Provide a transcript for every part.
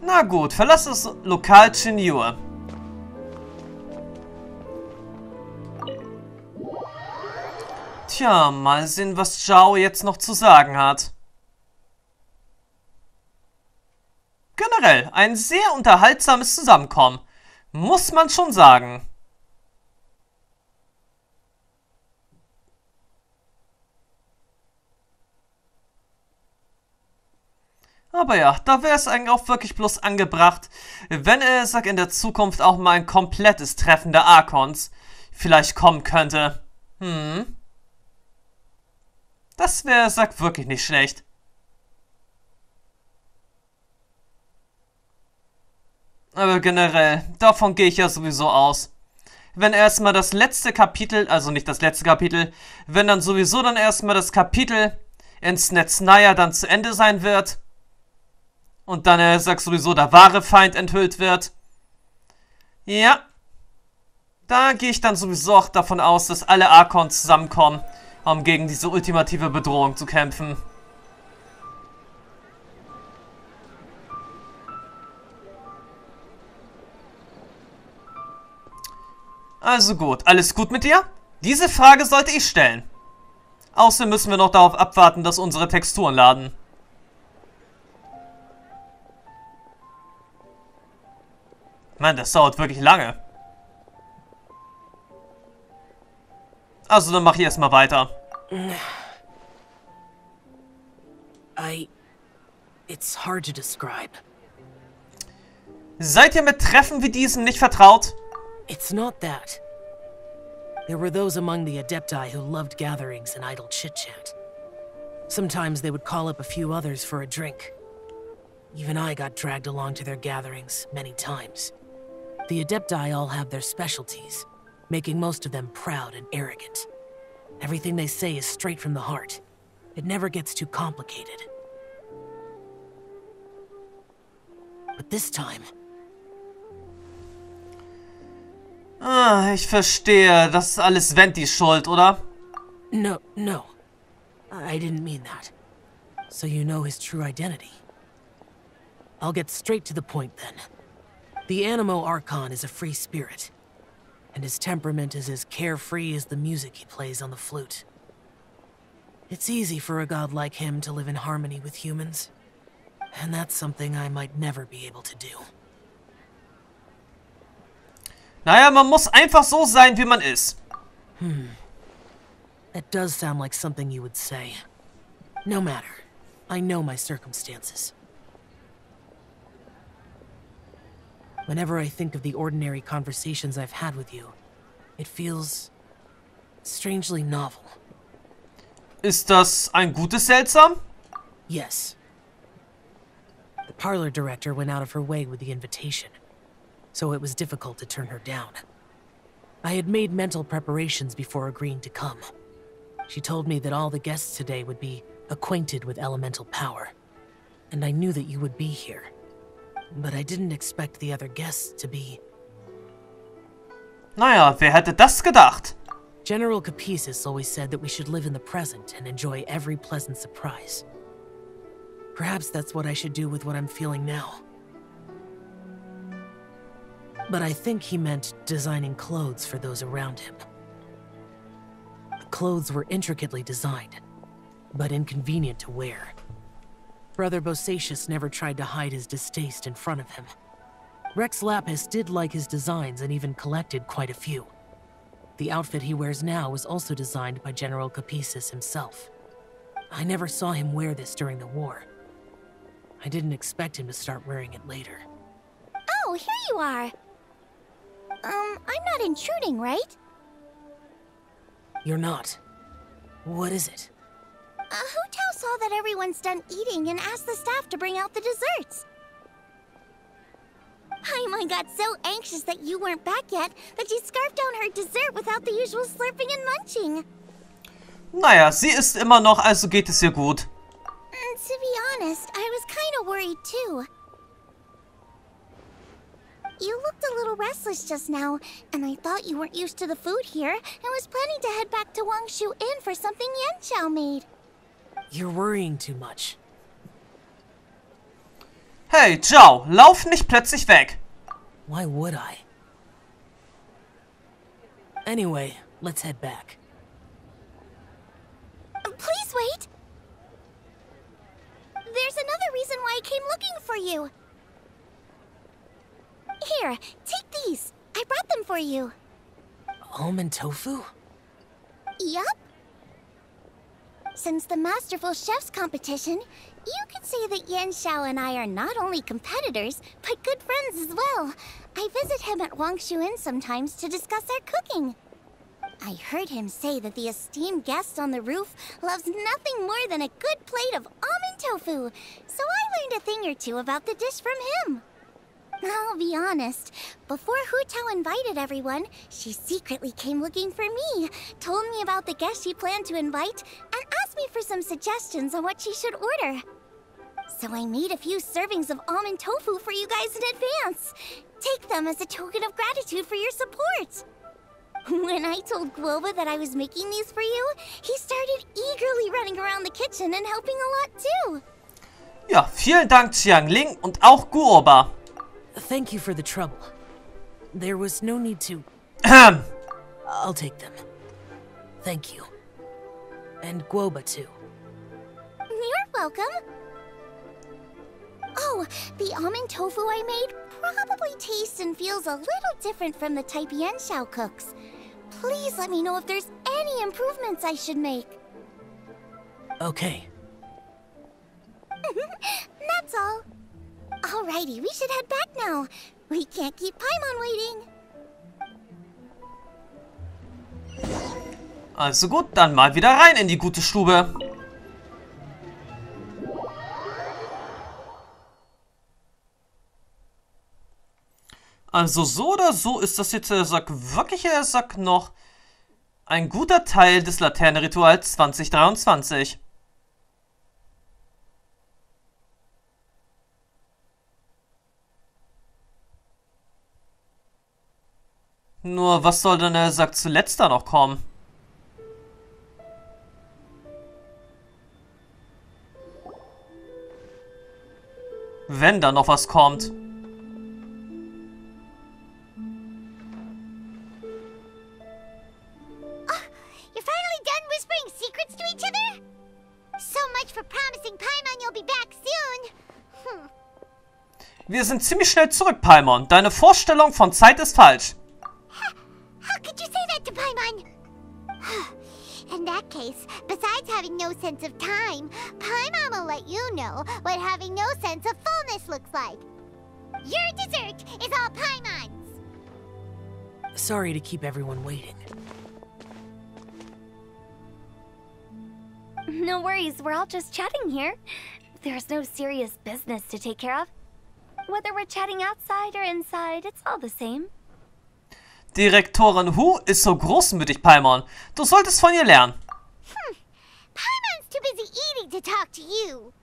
Na gut, verlass das Lokal Chinyu. Tja, mal sehen, was Zhao jetzt noch zu sagen hat. Generell, ein sehr unterhaltsames Zusammenkommen. Muss man schon sagen. Aber ja, da wäre es eigentlich auch wirklich bloß angebracht, wenn er, in der Zukunft auch mal ein komplettes Treffen der Archons vielleicht kommen könnte. Das wäre, wirklich nicht schlecht. Aber generell, davon gehe ich ja sowieso aus. Wenn erstmal das letzte Kapitel, also nicht das letzte Kapitel, wenn dann sowieso dann erstmal das Kapitel ins Netz dann zu Ende sein wird und dann, sowieso der wahre Feind enthüllt wird. Ja, da gehe ich dann sowieso auch davon aus, dass alle Archons zusammenkommen, um gegen diese ultimative Bedrohung zu kämpfen. Also gut, alles gut mit dir? Diese Frage sollte ich stellen. Außerdem müssen wir noch darauf abwarten, dass unsere Texturen laden. Mann, das dauert wirklich lange. Also dann mach ich erstmal weiter. It's hard to describe. Seid ihr mit Treffen wie diesen nicht vertraut? It's not that. There were those among the Adepti who loved gatherings and idle chit-chat. Sometimes they would call up a few others for a drink. Even I got dragged along to their gatherings many times. The Adepti all have their specialties, making most of them proud and arrogant. Everything they say is straight from the heart. It never gets too complicated. But this time... Ich verstehe. Das ist alles Ventis Schuld, oder? No. I didn't mean that. So you know his true identity. I'll get straight to the point then. The Animo Archon is a free spirit, and his temperament is as carefree as the music he plays on the flute. It's easy for a god like him to live in harmony with humans, and that's something I might never be able to do. Naja, man muss einfach so sein, wie man ist. That does sound like something you would say. No matter. I know my circumstances. Whenever I think of the ordinary conversations I've had with you, it feels strangely novel. Ist das ein gutes Seltsam? Yes. The parlor director went out of her way with the invitation, so it was difficult to turn her down. I had made mental preparations before agreeing to come. She told me that all the guests today would be acquainted with elemental power, and I knew that you would be here. But I didn't expect the other guests to be... Naja, wer hätte das gedacht? General Capisis always said that we should live in the present and enjoy every pleasant surprise. Perhaps that's what I should do with what I'm feeling now. But I think he meant designing clothes for those around him. The clothes were intricately designed, but inconvenient to wear. Brother Bosacius never tried to hide his distaste in front of him. Rex Lapis did like his designs and even collected quite a few. The outfit he wears now was also designed by General Capisis himself. I never saw him wear this during the war. I didn't expect him to start wearing it later. Oh, here you are. I'm not intruding, right? You're not. What is it? Hu Tao saw that everyone's done eating and asked the staff to bring out the desserts. Paimon got so anxious that you weren't back yet that she scarfed down her dessert without the usual slurping and munching. Naja, sie isst immer noch, also geht es ihr gut. To be honest, I was kind of worried too. You looked a little restless just now, and I thought you weren't used to the food here and was planning to head back to Wangshu Inn for something Yanchao made. You're worrying too much. Hey, Zhao, lauf nicht plötzlich weg. Why would I? Anyway, let's head back. Please wait. There's another reason why I came looking for you. Here, take these. I brought them for you. Almond tofu? Yup. Since the Masterful Chef's competition, you could say that Yan Xiao and I are not only competitors, but good friends as well. I visit him at Wangshu Inn sometimes to discuss our cooking. I heard him say that the esteemed guest on the roof loves nothing more than a good plate of almond tofu, so I learned a thing or two about the dish from him. I'll be honest, before Hu Tao invited everyone, she secretly came looking for me, told me about the guest she planned to invite, and asked me for some suggestions on what she should order. So I made a few servings of almond tofu for you guys in advance. Take them as a token of gratitude for your support. When I told Guoba that I was making these for you, he started eagerly running around the kitchen and helping a lot too. Ja, vielen Dank, Xiangling und auch Guoba. Thank you for the trouble. There was no need to... I'll take them. Thank you. And Guoba too. You're welcome. Oh, the almond tofu I made probably tastes and feels a little different from the type Yan Xiao cooks. Please let me know if there's any improvements I should make. Okay. That's all. Alrighty, we should head back now. We can't keep Paimon waiting. Also gut, dann mal wieder rein in die gute Stube. Also so oder so ist das jetzt wirklich noch ein guter Teil des Laternenrituals 2023. Nur, was soll denn zuletzt da noch kommen? Wenn da noch was kommt. You're finally done whispering secrets to each other? So much for promising Paimon you'll be back soon. Wir sind ziemlich schnell zurück, Paimon. Deine Vorstellung von Zeit ist falsch. How could you say that to Paimon? In that case, besides having no sense of time, Paimon will let you know what having no sense of fullness looks like. Your dessert is all Paimon's. Sorry to keep everyone waiting. No worries, we're all just chatting here. There's no serious business to take care of. Whether we're chatting outside or inside, it's all the same. Direktorin Hu ist so großmütig, Paimon. Du solltest von ihr lernen. Paimon's too busy eating to talk to you.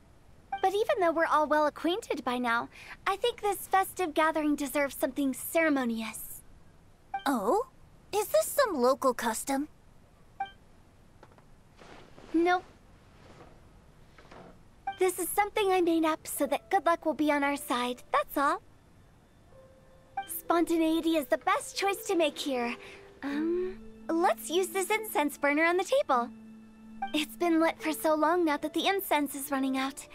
But even though we're all well acquainted by now, I think this festive gathering deserves something ceremonious. Oh? Is this some local custom? Nope. This is something I made up so that good luck will be on our side, that's all. Spontaneity is the best choice to make here. Let's use this incense burner on the table. It's been lit for so long now that the incense is running out.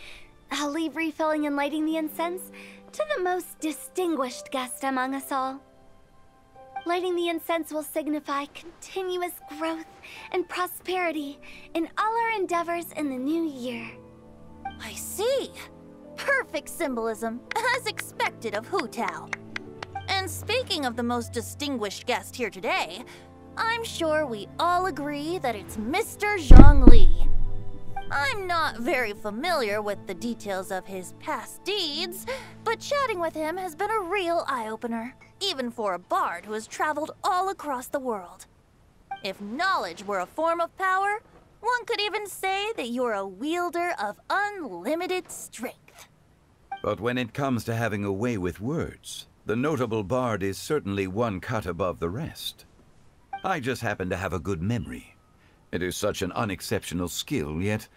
I'll leave refilling and lighting the incense to the most distinguished guest among us all. Lighting the incense will signify continuous growth and prosperity in all our endeavors in the new year. I see. Perfect symbolism, as expected of Hu Tao. And speaking of the most distinguished guest here today, I'm sure we all agree that it's Mr. Zhongli. I'm not very familiar with the details of his past deeds, but chatting with him has been a real eye-opener, even for a bard who has traveled all across the world. If knowledge were a form of power, one could even say that you're a wielder of unlimited strength. But when it comes to having a way with words, the notable bard is certainly one cut above the rest. I just happen to have a good memory. It is such an unexceptional skill, yet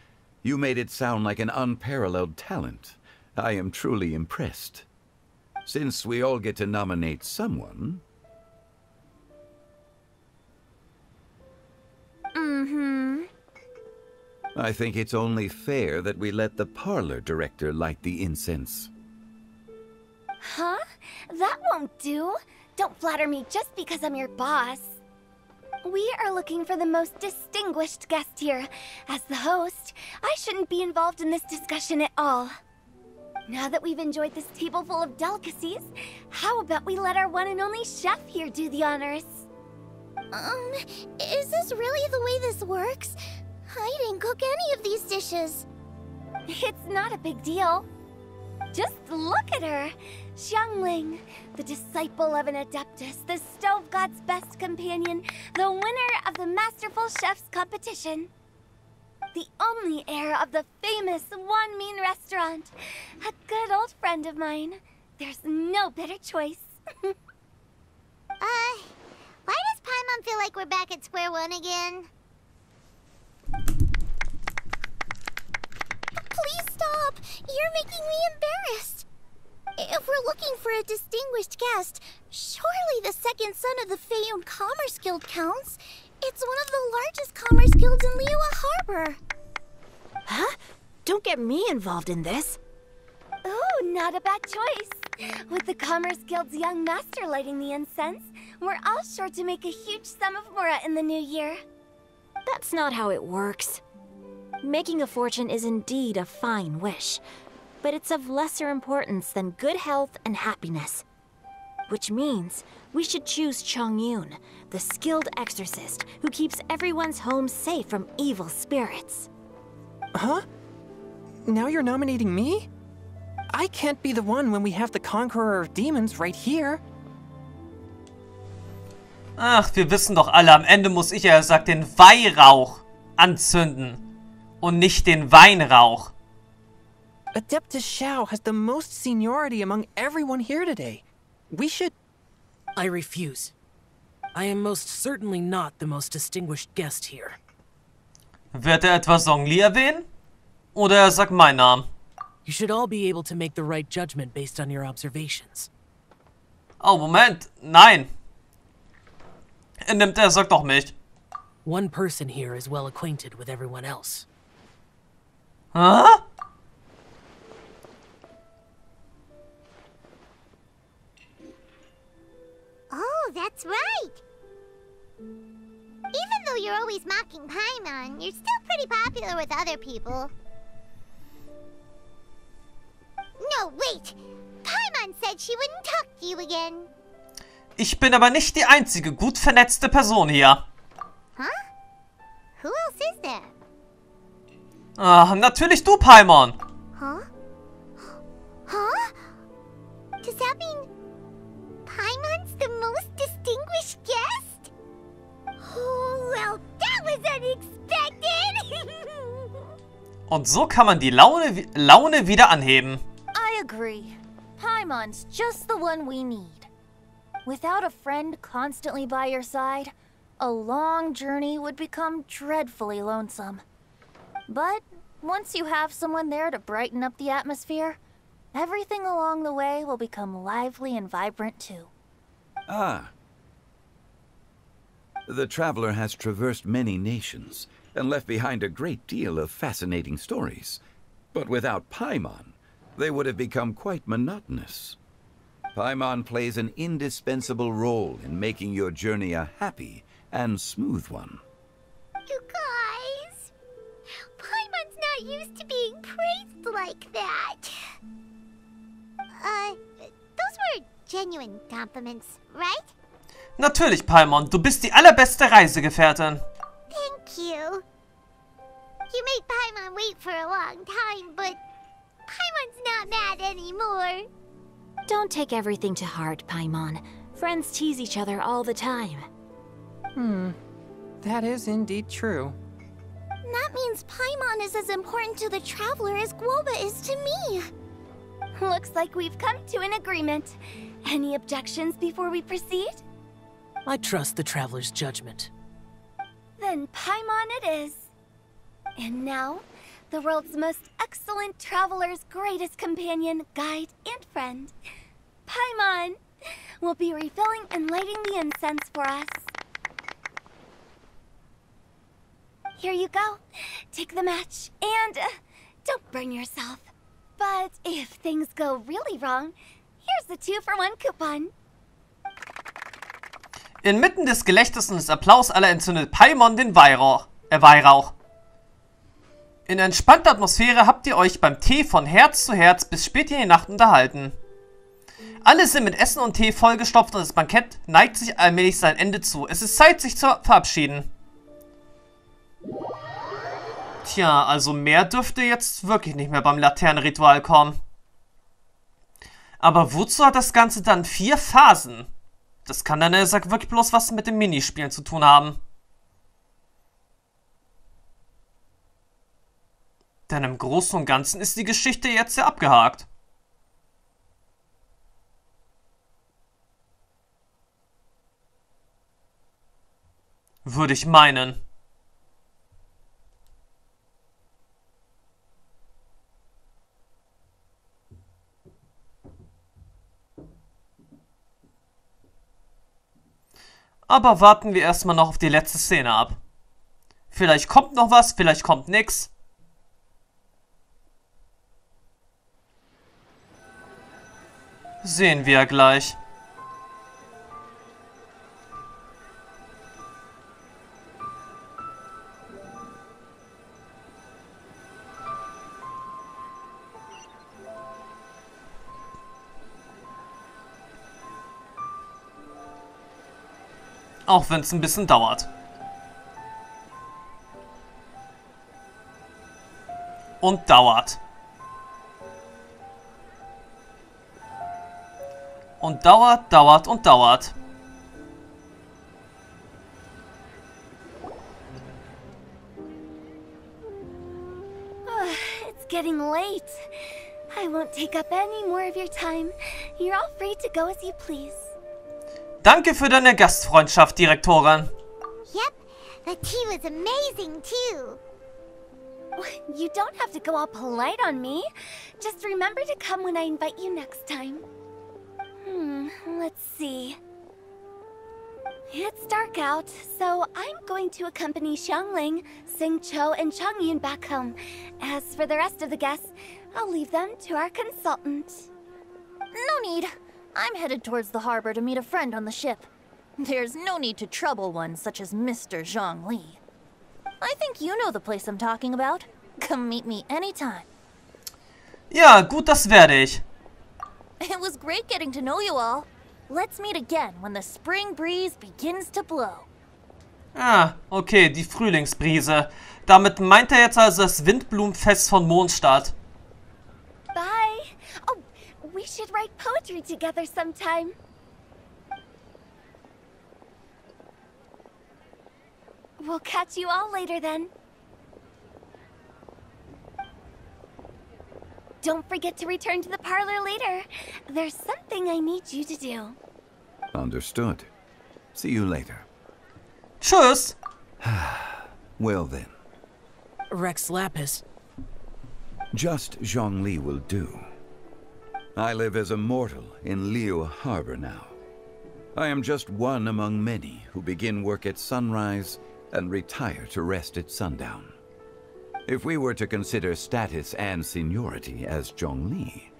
you made it sound like an unparalleled talent, I am truly impressed. Since we all get to nominate someone... I think it's only fair that we let the parlor director light the incense. Huh? That won't do. Don't flatter me just because I'm your boss. We are looking for the most distinguished guest here. As the host, I shouldn't be involved in this discussion at all. Now that we've enjoyed this table full of delicacies, how about we let our one and only chef here do the honors? Is this really the way this works? I didn't cook any of these dishes. It's not a big deal. Just look at her. Xiangling, the disciple of an adeptus, the stove god's best companion, the winner of the Masterful Chef's competition. The only heir of the famous Wanmin restaurant. A good old friend of mine. There's no better choice. Why does Paimon feel like we're back at square one again? Please stop! You're making me embarrassed! If we're looking for a distinguished guest, surely the second son of the Feiyun Commerce Guild counts. It's one of the largest commerce guilds in Liyue Harbor. Huh? Don't get me involved in this. Oh, not a bad choice. With the Commerce Guild's young master lighting the incense, we're all sure to make a huge sum of mora in the new year. That's not how it works. Making a fortune is indeed a fine wish, but it's of lesser importance than good health and happiness. Which means we should choose Chongyun, the skilled exorcist who keeps everyone's home safe from evil spirits. Huh? Now you're nominating me? I can't be the one when we have the Conqueror of Demons right here. Ach, wir wissen doch alle, am Ende muss ich, er sagt, den Weihrauch anzünden und nicht den Weinrauch. Adeptus Xiao has the most seniority among everyone here today. We should... I refuse. I am most certainly not the most distinguished guest here. Wird er etwa Zhongli erwähnen? Oder er sagt meinen Namen? You should all be able to make the right judgment based on your observations. Oh, Moment. Nein. Er sagt doch mich. One person here is well acquainted with everyone else. Huh? Oh, that's right! Even though you're always mocking Paimon, you're still pretty popular with other people. No, wait! Paimon said she wouldn't talk to you again. Ich bin aber nicht die einzige gut vernetzte Person hier. Huh? Who else is there? Ah, natürlich du, Paimon. Huh? Huh? Does that mean Paimon's the most distinguished guest? Oh, well, that was unexpected! Und so kann man die Laune wieder anheben. I agree. Paimon's just the one we need. Without a friend constantly by your side, a long journey would become dreadfully lonesome. But once you have someone there to brighten up the atmosphere, everything along the way will become lively and vibrant too. Ah. The traveler has traversed many nations and left behind a great deal of fascinating stories. But without Paimon, they would have become quite monotonous. Paimon plays an indispensable role in making your journey a happy and smooth one. You guys, Paimon's not used to being praised like that. Those were genuine compliments, right? Natürlich, Paimon, du bist die allerbeste Reisegefährtin. Thank you. You made Paimon wait for a long time, but Paimon's not mad anymore. Don't take everything to heart, Paimon. Friends tease each other all the time. That is indeed true. That means Paimon is as important to the traveler as Guoba is to me. Looks like we've come to an agreement. Any objections before we proceed? I trust the traveler's judgment. Then Paimon it is. And now, the world's most excellent traveler's greatest companion, guide, and friend. Paimon will be refilling and lighting the incense for us. Here you go. Take the match, and don't burn yourself. But if things go really wrong, here's the 2-for-1 coupon. Inmitten des Gelächters und des Applaus aller entzündet Paimon den Weihrauch. In entspannter Atmosphäre habt ihr euch beim Tee von Herz zu Herz bis spät in die Nacht unterhalten. Alle sind mit Essen und Tee vollgestopft und das Bankett neigt sich allmählich sein Ende zu. Es ist Zeit, sich zu verabschieden. Tja, also mehr dürfte jetzt wirklich nicht mehr beim Laternenritual kommen. Aber wozu hat das Ganze dann 4 Phasen? Das kann dann wirklich bloß was mit den Minispielen zu tun haben. Denn im Großen und Ganzen ist die Geschichte jetzt ja abgehakt. Würde ich meinen. Aber warten wir erstmal noch auf die letzte Szene ab. Vielleicht kommt noch was, vielleicht kommt nix. Sehen wir gleich. Auch wenn es ein bisschen dauert. Und dauert. Und dauert, dauert und dauert. It's getting late. I won't take up any more of your time. You're all free to go as you please. Danke für deine Gastfreundschaft, Direktorin. Yep, the tea was amazing too. You don't have to go all polite on me. Just remember to come when I invite you next time. Let's see. It's dark out, so I'm going to accompany Xiangling, Xingqiu, and Changyun back home. As for the rest of the guests, I'll leave them to our consultant. No need. I'm headed towards the harbor to meet a friend on the ship. There's no need to trouble one such as Mr. Zhongli. I think you know the place I'm talking about. Come meet me anytime. Ja, gut, das werde ich. It was great getting to know you all. Let's meet again when the spring breeze begins to blow. Ah, okay, die Frühlingsbrise. Damit meint er jetzt also das Windblumenfest von Mondstadt. Bye. Oh, we should write poetry together sometime. We'll catch you all later then. Don't forget to return to the parlor later. There's something I need you to do. Understood. See you later. Tschüss. Well then. Rex Lapis. Just Zhongli will do. I live as a mortal in Liu Harbor now. I am just one among many who begin work at sunrise and retire to rest at sundown. If we were to consider status and seniority as Zhongli,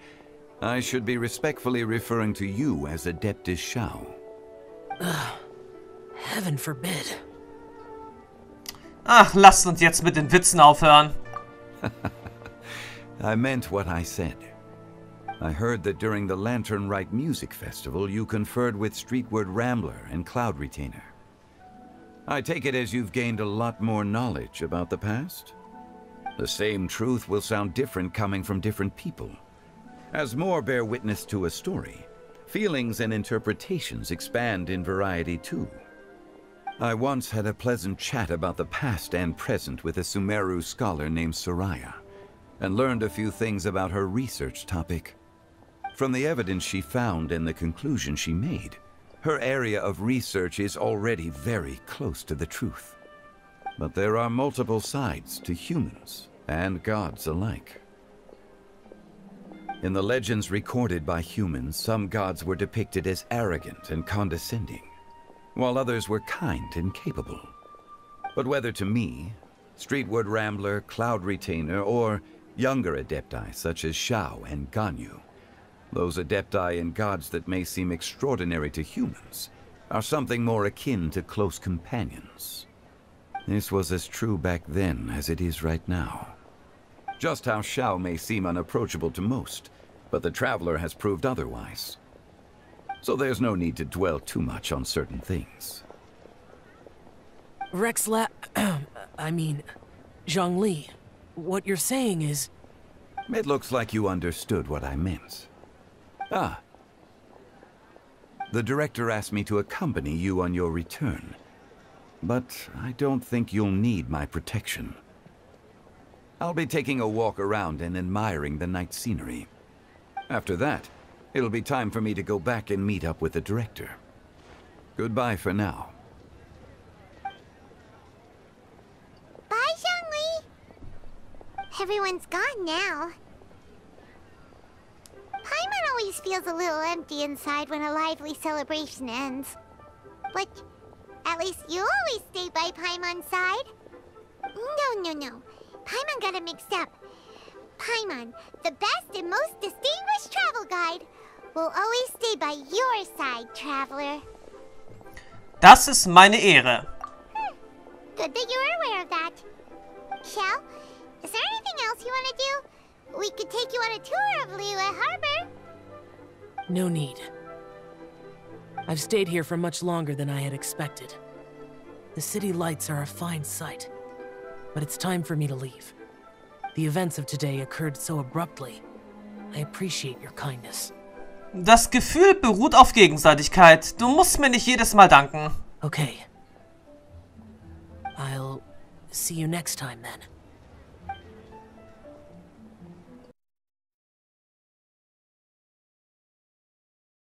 I should be respectfully referring to you as Adeptus Shao. Heaven forbid. Ach, lasst uns jetzt mit den Witzen aufhören. I meant what I said. I heard that during the Lantern-Rite Music Festival you conferred with Streetward Rambler and Cloud Retainer. I take it as you've gained a lot more knowledge about the past? The same truth will sound different coming from different people. As more bear witness to a story, feelings and interpretations expand in variety too. I once had a pleasant chat about the past and present with a Sumeru scholar named Soraya, and learned a few things about her research topic. From the evidence she found and the conclusion she made, her area of research is already very close to the truth. But there are multiple sides to humans, and gods alike. In the legends recorded by humans, some gods were depicted as arrogant and condescending, while others were kind and capable. But whether to me, Streetward Rambler, Cloud Retainer, or younger adepti such as Shao and Ganyu, those adepti and gods that may seem extraordinary to humans are something more akin to close companions. This was as true back then as it is right now. Just how Shao may seem unapproachable to most, but the Traveler has proved otherwise. So there's no need to dwell too much on certain things. Zhongli, what you're saying is... It looks like you understood what I meant. Ah. The director asked me to accompany you on your return, but I don't think you'll need my protection. I'll be taking a walk around and admiring the night scenery. After that, it'll be time for me to go back and meet up with the director. Goodbye for now. Bye, Zhongli. Everyone's gone now. Paimon always feels a little empty inside when a lively celebration ends. But at least you always stay by Paimon's side. No. Paimon got it mixed up. Paimon, the best and most distinguished travel guide, will always stay by your side, Traveler. Das ist meine Ehre. Good that you're aware of that. Shell, is there anything else you want to do? We could take you on a tour of Liyue Harbor. No need. I've stayed here for much longer than I had expected. The city lights are a fine sight, but it's time for me to leave. The events of today occurred so abruptly. I appreciate your kindness. Das Gefühl beruht auf Gegenseitigkeit. Du musst mir nicht jedes Mal danken. Okay. I'll see you next time then.